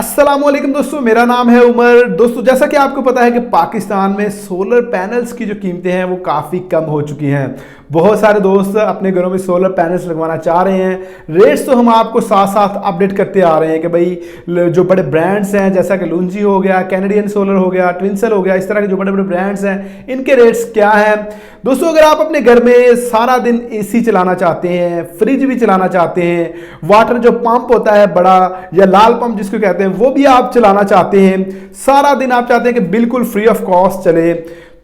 अस्सलामुअलैकुम दोस्तों, मेरा नाम है उमर। दोस्तों, जैसा कि आपको पता है कि पाकिस्तान में सोलर पैनल्स की जो कीमतें हैं वो काफ़ी कम हो चुकी हैं। बहुत सारे दोस्त अपने घरों में सोलर पैनल्स लगवाना चाह रहे हैं। रेट्स तो हम आपको साथ साथ अपडेट करते आ रहे हैं कि भाई जो बड़े ब्रांड्स हैं जैसा कि लुंजी हो गया, कैनेडियन सोलर हो गया, ट्विंसल हो गया, इस तरह के जो बड़े बड़े ब्रांड्स हैं इनके रेट्स क्या हैं। दोस्तों, अगर आप अपने घर में सारा दिन एसी चलाना चाहते हैं, फ्रिज भी चलाना चाहते हैं, वाटर जो पंप होता है बड़ा या लाल पंप जिसको कहते हैं वो भी आप चलाना चाहते हैं, सारा दिन आप चाहते हैं कि बिल्कुल फ्री ऑफ कॉस्ट चले,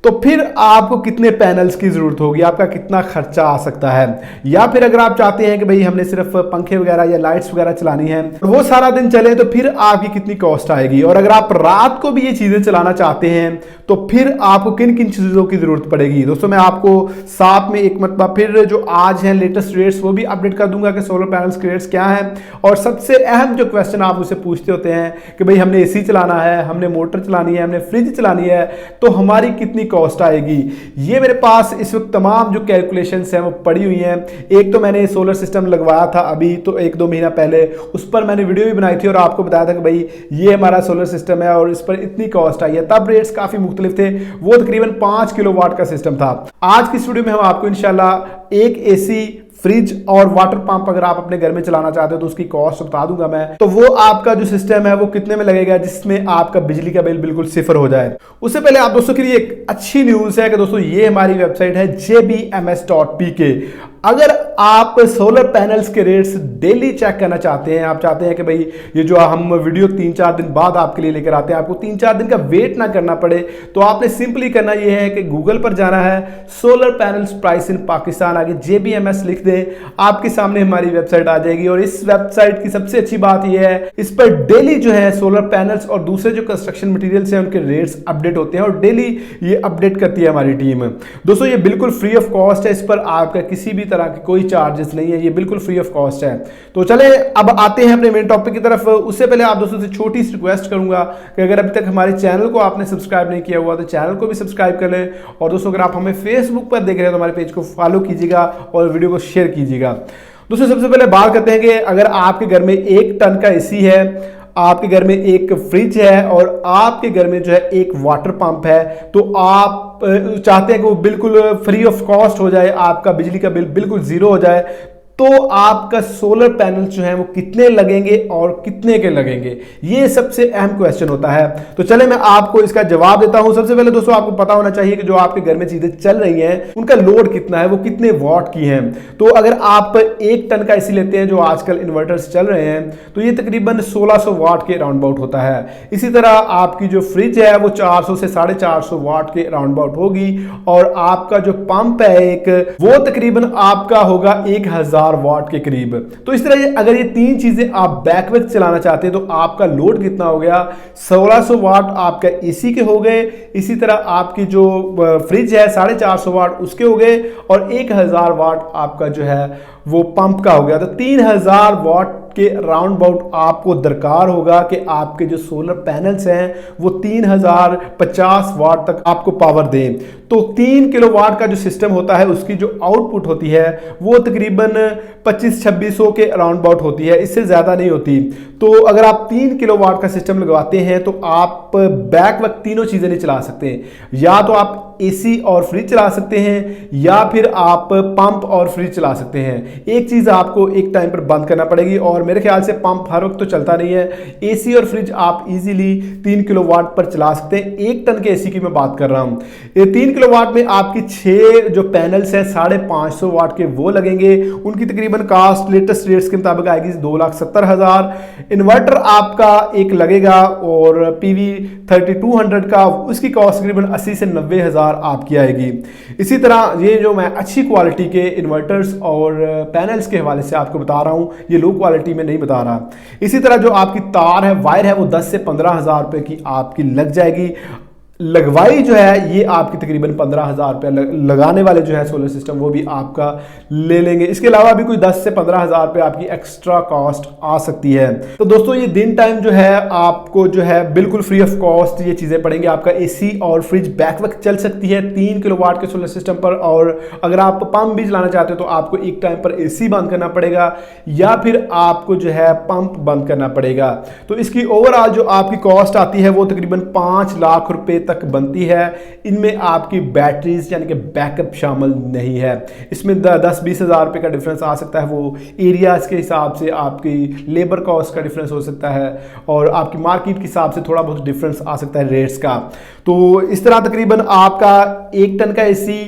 तो फिर आपको कितने पैनल्स की जरूरत होगी, आपका कितना खर्चा आ सकता है। या फिर अगर आप चाहते हैं कि भाई हमने सिर्फ पंखे वगैरह या लाइट्स वगैरह चलानी है वो सारा दिन चले, तो फिर आपकी कितनी कॉस्ट आएगी। और अगर आप रात को भी ये चीजें चलाना चाहते हैं तो फिर आपको किन किन चीजों की जरूरत पड़ेगी। दोस्तों, मैं आपको साथ में एक मतलब फिर जो आज हैं लेटेस्ट रेट्स वो भी अपडेट कर दूंगा कि सोलर पैनल्स के रेट्स क्या हैं। और सबसे अहम जो क्वेश्चन आप मुझसे पूछते होते हैं कि भाई हमने एसी चलाना है, हमने मोटर चलानी है, हमने फ्रिज चलानी है, तो हमारी कितनी कॉस्ट आएगी। ये मेरे पास इस वक्त तमाम जो कैलकुलेशंस हैं वो पड़ी हुई हैं। एक तो मैंने सोलर सिस्टम लगवाया था अभी तो 1-2 महीना पहले, उस पर मैंने वीडियो भी बनाई थी और आपको बताया था कि भाई ये हमारा सोलर सिस्टम है और इस पर इतनी कॉस्ट आई है। तब रेट्स काफी मुख्तलिफ थे, वो तकरीबन 5 किलोवाट का सिस्टम था। आज की इस वीडियो में हम आपको इंशाल्लाह एक एसी, फ्रिज और वाटर पंप अगर आप अपने घर में चलाना चाहते हो तो उसकी कॉस्ट बता दूंगा मैं। तो वो आपका जो सिस्टम है वो कितने में लगेगा जिसमें आपका बिजली का बिल बिल्कुल सिफर हो जाए। उससे पहले आप दोस्तों के लिए एक अच्छी न्यूज है कि दोस्तों ये हमारी वेबसाइट है jbms.pk। अगर आप सोलर पैनल्स के रेट्स डेली चेक करना चाहते हैं, आप चाहते हैं कि भाई ये जो हम वीडियो 3-4 दिन बाद आपके लिए लेकर आते हैं, आपको 3-4 दिन का वेट ना करना पड़े, तो आपने सिंपली करना ये है कि गूगल पर जाना है, solar panels price in Pakistan, आगे JBMS लिख दें, आपके सामने हमारी वेबसाइट आ जाएगी। और इस वेबसाइट की सबसे अच्छी बात यह है इस पर डेली जो है सोलर पैनल्स और दूसरे जो कंस्ट्रक्शन मटेरियल्स हैं उनके रेट्स अपडेट होते हैं और डेली ये अपडेट करती है हमारी टीम। दोस्तों, ये बिल्कुल फ्री ऑफ कॉस्ट है, इस पर आपका किसी भी तरह की कोई चार्जेस नहीं है, ये बिल्कुल फ्री ऑफ कॉस्ट है। तो चले अब आते हैं अपने मेन टॉपिक की तरफ। उससे पहले आप दोस्तों से छोटी सी रिक्वेस्ट करूंगा कि अगर अभी तक हमारे चैनल को आपने सब्सक्राइब नहीं किया हुआ तो चैनल को भी सब्सक्राइब कर लें। और दोस्तों, अगर आप हमें फेसबुक पर देख रहे हैं तो हमारे पेज को फॉलो कीजिएगा और वीडियो को शेयर कीजिएगा। दोस्तों, सबसे पहले बात करते हैं कि अगर आपके घर में 1 टन का एसी है, आपके घर में एक फ्रिज है और आपके घर में जो है एक वाटर पंप है, तो आप चाहते हैं कि वो बिल्कुल फ्री ऑफ कॉस्ट हो जाए, आपका बिजली का बिल बिल्कुल जीरो हो जाए, तो आपका सोलर पैनल जो है वो कितने लगेंगे और कितने के लगेंगे, ये सबसे अहम क्वेश्चन होता है। तो चले मैं आपको इसका जवाब देता हूं। सबसे पहले दोस्तों आपको पता होना चाहिए कि जो आपके घर में चीजें चल रही हैं उनका लोड कितना है, वो कितने वॉट की हैं। तो अगर आप 1 टन का एसी लेते हैं जो आजकल इन्वर्टर्स चल रहे हैं तो ये तकरीबन 1600 वाट के राउंड अबाउट होता है। इसी तरह आपकी जो फ्रिज है वो 400 से 450 वाट के राउंड अबाउट होगी और आपका जो पंप है एक, वो तकरीबन आपका होगा 1000 वाट के करीब। तो इस तरह अगर ये 3 चीजें आप बैक वक्त चलाना चाहते हैं तो आपका लोड कितना हो गया, 1600 वाट आपका एसी के हो गए, इसी तरह आपकी जो फ्रिज है 450 वाट उसके हो गए और 1000 वाट आपका जो है वो पंप का हो गया। तो 3000 वाट के राउंड अबाउट आपको दरकार होगा कि आपके जो सोलर पैनल्स हैं वो 3050 वाट तक आपको पावर दें। तो 3 किलोवाट का जो सिस्टम होता है उसकी जो आउटपुट होती है वो तकरीबन 2500-2600 के राउंड अबाउट होती है, इससे ज्यादा नहीं होती। तो अगर आप 3 किलोवाट का सिस्टम लगवाते हैं तो आप बैक वक्त तीनों चीजें नहीं चला सकते, या तो आप एसी और फ्रिज चला सकते हैं या फिर आप पंप और फ्रिज चला सकते हैं। एक चीज आपको एक टाइम पर बंद करना पड़ेगी और मेरे ख्याल से पंप हर वक्त तो चलता नहीं है। एसी और फ्रिज आप इजीली 3 किलोवाट पर चला सकते हैं। 1 टन के एसी की मैं बात कर रहा हूं। ये 3 किलोवाट में आपकी 6 जो पैनल्स हैं 550 वाट के वो लगेंगे। उनकी तकरीबन कास्ट लेटेस्ट रेट्स के मुताबिक आएगी 2,70,000। इन्वर्टर आपका एक लगेगा और PV 3200 का, उसकी कॉस्ट तकरीबन 80 से 90,000 आपकी आएगी। इसी तरह ये जो मैं अच्छी क्वालिटी के इन्वर्टर्स और पैनल्स के हवाले से आपको बता रहा हूं, ये लो क्वालिटी में नहीं बता रहा। इसी तरह जो आपकी तार है, वायर है, वो 10 से 15,000 रुपए की आपकी लग जाएगी। लगवाई जो है ये आपकी तकरीबन 15,000 रुपया लगाने वाले जो है सोलर सिस्टम वो भी आपका ले लेंगे। इसके अलावा भी कोई 10 से 15,000 रुपये आपकी एक्स्ट्रा कॉस्ट आ सकती है। तो दोस्तों ये दिन टाइम जो है आपको जो है बिल्कुल फ्री ऑफ कॉस्ट ये चीज़ें पड़ेंगी। आपका एसी और फ्रिज बैक वक्त चल सकती है 3 किलोवाट के सोलर सिस्टम पर। और अगर आप पंप भी चलाना चाहते हो तो आपको एक टाइम पर एसी बंद करना पड़ेगा या फिर आपको जो है पंप बंद करना पड़ेगा। तो इसकी ओवरऑल जो आपकी कॉस्ट आती है वो तकरीबन 5 लाख रुपए तक बनती है। इनमें आपकी बैटरीज यानी कि बैकअप शामिल नहीं है। इसमें 10-20 हज़ार रुपये का डिफरेंस आ सकता है। वो एरियाज के हिसाब से आपकी लेबर कॉस्ट का डिफरेंस हो सकता है और आपकी मार्केट के हिसाब से थोड़ा बहुत डिफरेंस आ सकता है रेट्स का। तो इस तरह तकरीबन आपका 1 टन का एसी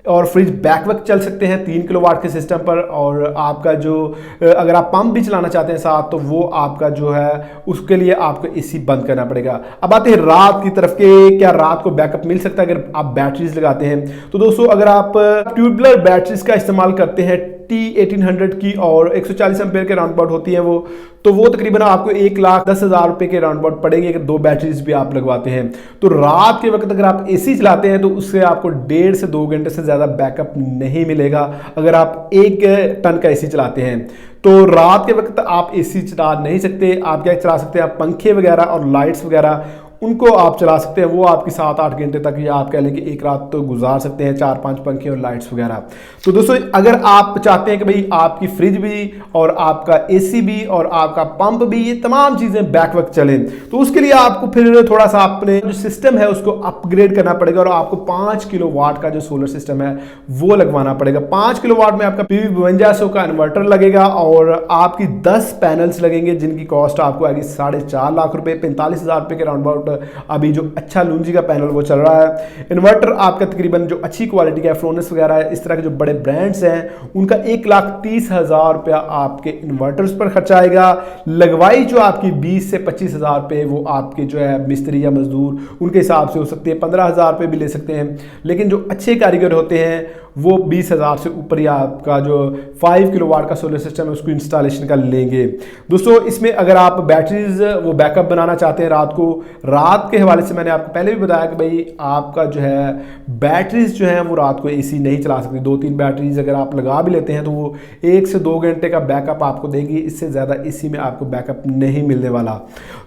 और फ्रिज बैक वक्त चल सकते हैं 3 किलोवाट के सिस्टम पर। और आपका जो अगर आप पंप भी चलाना चाहते हैं साथ तो वो आपका जो है उसके लिए आपको एसी बंद करना पड़ेगा। अब आते हैं रात की तरफ के, क्या रात को बैकअप मिल सकता है अगर आप बैटरीज लगाते हैं। तो दोस्तों अगर आप ट्यूबुलर बैटरीज का इस्तेमाल करते हैं T1800 की और 140 एम्पेयर के राउंड अबाउट होती है वो, तो वो तकरीबन आपको 1,10,000 रुपए के राउंड अबाउट पड़ेगे अगर 2 बैटरीज भी आप लगवाते हैं। तो रात के वक्त अगर आप एसी चलाते हैं तो उससे आपको 1.5 से 2 घंटे से ज़्यादा बैकअप नहीं मिलेगा अगर आप 1 टन का एसी चलाते हैं। तो रात के वक्त आप एसी चला नहीं सकते। आप क्या चला सकते हैं, आप पंखे वगैरह और लाइट्स वगैरह उनको आप चला सकते हैं। वो आपकी 7-8 घंटे तक या आप कह लें कि एक रात तो गुजार सकते हैं 4-5 पंखे और लाइट्स वगैरह। तो दोस्तों अगर आप चाहते हैं कि भाई आपकी फ्रिज भी और आपका एसी भी और आपका पंप भी ये तमाम चीज़ें बैक वक्त चलें तो उसके लिए आपको फिर थोड़ा सा अपने जो सिस्टम है उसको अपग्रेड करना पड़ेगा और आपको 5 किलोवाट का जो सोलर सिस्टम है वो लगवाना पड़ेगा। 5 किलोवाट में आपका PV5200 का इन्वर्टर लगेगा और आपकी 10 पैनल्स लगेंगे जिनकी कॉस्ट आपको आएगी 4.5 लाख रुपए, 45,000 रुपए के राउंड अबाउट। अभी जो अच्छा लुंजी का पैनल वो चल रहा है। इन्वर्टर आपका तकरीबन जो अच्छी क्वालिटी का फ्लोनेस वगैरह है इस तरह के जो बड़े ब्रांड्स हैं उनका 1,30,000 रुपया आपके इन्वर्टर्स पर खर्चा आएगा। लगवाई जो आपकी 20 से 25,000 रुपये वो आपके जो है मिस्त्री या मजदूर उनके हिसाब से हो सकती है, 15,000 रुपये भी ले सकते हैं। लेकिन जो अच्छे कारीगर होते हैं वो 20,000 से ऊपर ही आपका जो 5 किलोवाट का सोलर सिस्टम है उसको इंस्टॉलेशन का लेंगे। दोस्तों इसमें अगर आप बैटरीज वो बैकअप बनाना चाहते हैं रात के हवाले से मैंने आपको पहले भी बताया कि भाई आपका जो है बैटरीज जो है वो रात को एसी नहीं चला सकती। 2-3 बैटरीज अगर आप लगा भी लेते हैं तो वो 1 से 2 घंटे का बैकअप आपको देगी, इससे ज़्यादा एसी में आपको बैकअप नहीं मिलने वाला।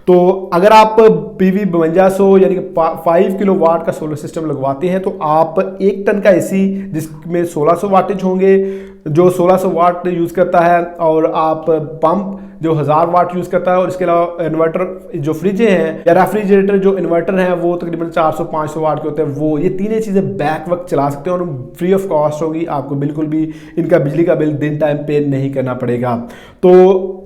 तो अगर आप PV5200 यानी कि 5 किलोवाट का सोलर सिस्टम लगवाते हैं तो आप 1 टन का एसी जिसमें 1600 वाटेज होंगे जो 1600 वाट यूज़ करता है और आप पंप जो 1000 वाट यूज़ करता है और इसके अलावा इन्वर्टर जो फ्रिजें हैं या रेफ्रिजरेटर जो इन्वर्टर हैं वो तकरीबन 400-500 वाट के होते हैं। वो ये तीनों चीज़ें बैक वक्त चला सकते हैं और फ्री ऑफ कॉस्ट होगी। आपको बिल्कुल भी इनका बिजली का बिल दिन टाइम पे नहीं करना पड़ेगा। तो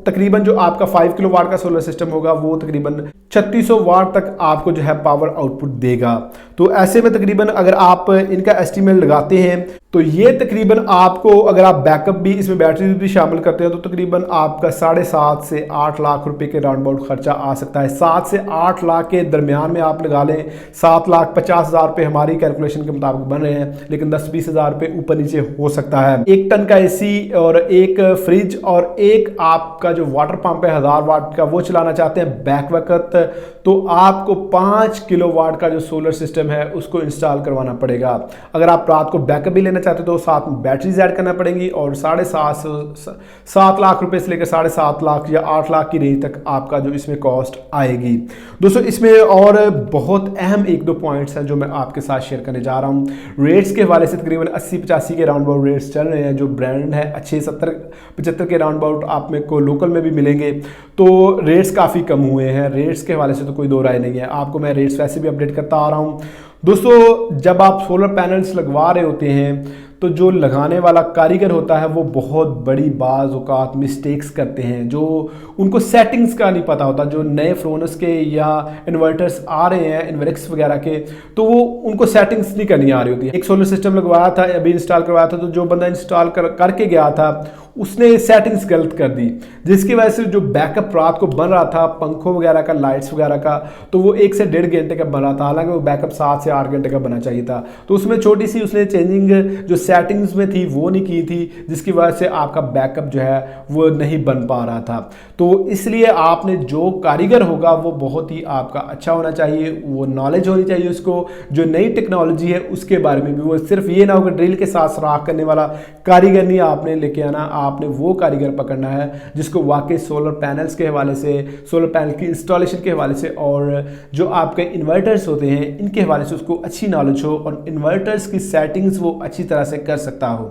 तकरीबन जो आपका 5 किलोवाट का सोलर सिस्टम होगा वो तकरीबन 3600 वाट तक आपको जो है पावर आउटपुट देगा। तो ऐसे में तकरीबन अगर आप इनका एस्टीमेट लगाते हैं तो ये तकरीबन आपको अगर आप बैकअप भी इसमें बैटरी भी शामिल करते हैं तो तकरीबन आपका 7.5 से 8 लाख रुपए के राउंड अबाउट खर्चा आ सकता है। 7 से 8 लाख के दरमियान में आप लगा लें। 7,50,000 रुपये हमारी कैलकुलेशन के मुताबिक बन रहे हैं, लेकिन 10-20 हज़ार रुपये ऊपर नीचे हो सकता है। 1 टन का एसी और 1 फ्रिज और 1 आपका जो वाटर पंप है 1000 वाट का वो चलाना चाहते हैं बैक वक्त तो आपको 5 किलोवाट का जो सोलर सिस्टम है उसको इंस्टॉल करवाना पड़ेगा। अगर आप रात को बैकअप भी लेना चाहते हो तो साथ में बैटरीज ऐड करना पड़ेंगी और 7.5 लाख रुपए से लेकर 7.5 लाख या 8 लाख की रेंज तक आपका जो इसमें कॉस्ट आएगी। दोस्तों इसमें और बहुत अहम 1-2 पॉइंट्स हैं जो मैं आपके साथ शेयर करने जा रहा हूं। रेट्स के हवाले से तकरीबन 80-85 के राउंड अबाउट रेट्स चल रहे हैं। जो ब्रांड है अच्छे 70-75 के राउंड अबाउट आप में को लोकल में भी मिलेंगे। तो रेट्स काफ़ी कम हुए हैं। रेट्स के हवाले से तो कोई दो राय नहीं है। आपको मैं रेट्स वैसे भी अपडेट करता आ रहा हूँ। दोस्तों जब आप सोलर पैनल्स लगवा रहे होते हैं तो जो लगाने वाला कारीगर होता है वो बहुत बड़ी बाज़ औक़ात मिस्टेक्स करते हैं जो उनको सेटिंग्स का नहीं पता होता। जो नए फ्रोनस के या इन्वर्टर्स आ रहे हैं इन्वर्क्स वगैरह के तो वो उनको सेटिंग्स नहीं करनी आ रही होती है। एक सोलर सिस्टम लगवाया था अभी इंस्टॉल करवाया था तो जो बंदा इंस्टॉल करके गया था उसने सेटिंग्स गलत कर दी जिसकी वजह से जो बैकअप रात को बन रहा था पंखों वगैरह का लाइट्स वगैरह का तो वो 1 से 1.5 घंटे का बना था। हालांकि वो बैकअप 7 से 8 घंटे का बना चाहिए था। तो उसमें छोटी सी उसने चेंजिंग जो सेटिंग्स में थी वो नहीं की थी, जिसकी वजह से आपका बैकअप जो है वो नहीं बन पा रहा था। तो इसलिए आपने जो कारीगर होगा वो बहुत ही आपका अच्छा होना चाहिए, वो नॉलेज होनी चाहिए उसको, जो नई टेक्नोलॉजी है उसके बारे में भी। वो सिर्फ ये ना हो कि ड्रिल के साथ सुराख करने वाला कारीगर नहीं आपने लेके आना, आपने वो कारीगर पकड़ना है जिसको वाकई सोलर पैनल्स के हवाले से, सोलर पैनल की इंस्टॉलेशन के हवाले से और जो आपके इन्वर्टर्स होते हैं इनके हवाले से उसको अच्छी नॉलेज हो और इन्वर्टर्स की सेटिंग्स वो अच्छी तरह से कर सकता हो।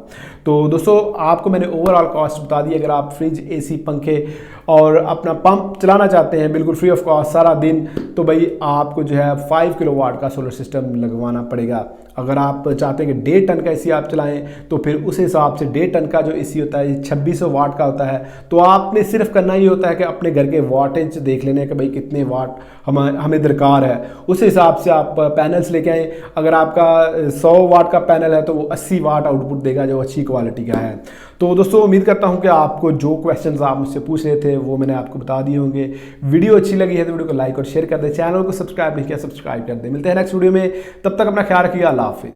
तो दोस्तों आपको मैंने ओवरऑल कॉस्ट बता दी। अगर आप फ्रिज, एसी, पंखे और अपना पंप चलाना चाहते हैं बिल्कुल फ्री ऑफ कॉस्ट सारा दिन, तो भाई आपको जो है 5 किलोवाट का सोलर सिस्टम लगवाना पड़ेगा। अगर आप चाहते हैं कि 1.5 टन का एसी आप चलाएं तो फिर उस हिसाब से 1.5 टन का जो एसी होता है 2600 वाट का होता है। तो आपने सिर्फ करना ही होता है कि अपने घर के वाटेज देख लेने कि भाई कितने वाट हमें दरकार है, उस हिसाब से आप पैनल्स लेके आएँ। अगर आपका 100 वाट का पैनल है तो वो 80 वाट आउटपुट देगा जो अच्छी क्वालिटी का है। तो दोस्तों उम्मीद करता हूं कि आपको जो क्वेश्चंस आप मुझसे पूछ रहे थे वो मैंने आपको बता दिए होंगे। वीडियो अच्छी लगी है तो वीडियो को लाइक और शेयर कर दें, चैनल को सब्सक्राइब नहीं किया सब्सक्राइब कर दें। मिलते हैं नेक्स्ट वीडियो में, तब तक अपना ख्याल रखिएगा। अल्लाह हाफिज़।